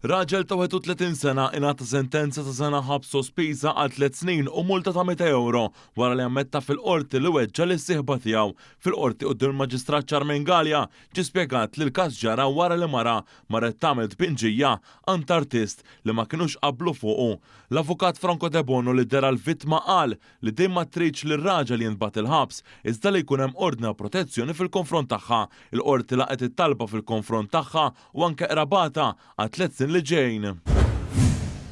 Raġel ta' 31 sena ingħata sentenza ta' sena ħabs sospiża għal 3 snin u multa ta' 100 euro wara li ammetta fil-qorti li weġġa lis-sieħba tiegħu. Fil-qorti quddiem il-Maġistrat Charmaine Galea ġie spjegat li l-każ ġara wara li mara marret tagħmel tpinġija għand artist li ma kinux qablu fuqu. L-avukat Franco De Bono li dera l-vittma qal li dejjem ma tridx li r-raġel jinbagħat il-ħabs iżda li jkun hemm ordni protezzjoni fil-konfront tagħha. Il-qorti laqgħet it-talba fil-konfront tagħha u anke qrabata għal 3 snin li ġejjin.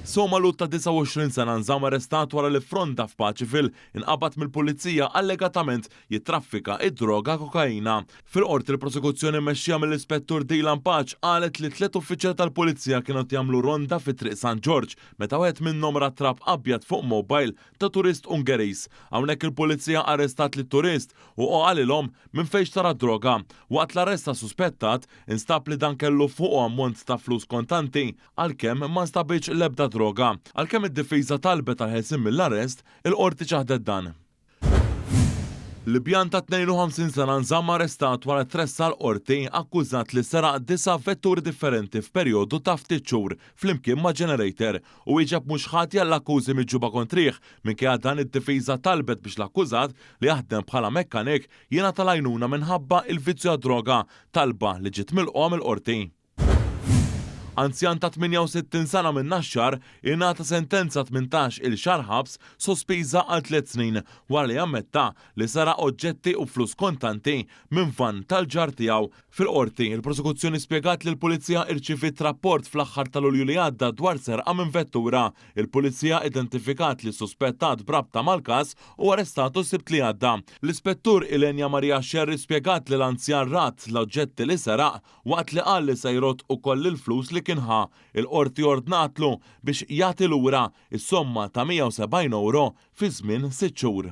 Somalu ta' 29 sena nżamm arrestat wara li fronda f'Paċifil inqabad mill-pulizija allegatament jittraffika id-droga kokaina. Fil-qorti l-prosekuzzjoni mmexxija mill-ispettur Dylan Paċ qalet li 3 uffiċjali tal-pulizija kienu jagħmlu ronda fit-triq San George meta wieħed minnhom rattrab abjad fuq mobile ta' turist Ungeriż. Hawnhekk il-pulizija arrestat lit turist u qalilhom minn fejn xtara droga. Waqt l-arrest ta' suspettat instab li dan kellu fuq ammont ta' flus kontanti għalkemm ma nstabitx l-ebda droga. Għalkemm id-difiża talbet għal ħelsien mill-arrest, il-qorti ċaħdet dan. Libjan ta' 52 sena nżamm arrestat wara tressa l-qorti akkużat li seraq 9 vetturi differenti f'perjodu ta' ftit xhur flimkien ma' generator u wieġeb mhux ħati għall-akkużi miġġuba kontrih minkejja dan id-difiża talbet biex l-akkużat li jaħdem bħala mekkanik jingħata għajnuna minħabba il-vizzju għad-droga talba li ġiet milqhom il-qorti. Anzjan ta' 68 sena minn Naxxar ingħata sentenza 18 il-xahar ħabs sospiża għal 3 snin wara li ammetta li sara oġġetti u flus kontanti minn van tal-ġar tiegħu. Fil-qorti, il-prosekuzzjoni spjegat li l-pulizija irċiviet rapport fl-aħħar ta' Lulju li għadda dwar serqa minn vettura. Il-pulizija identifikat li suspettat brabta mal-każ u arrestatu s-sibt li għadda. L-ispettur Ilenia Maria Xerri spjegat li l-anzjan rat l-oġġetti li seraq waqt li qal li se jrott ukoll il-flus li kienħa. Il-qorti ordnatlu biex jagħti lura is-somma ta' 170 euro fi żmien 6 xhur.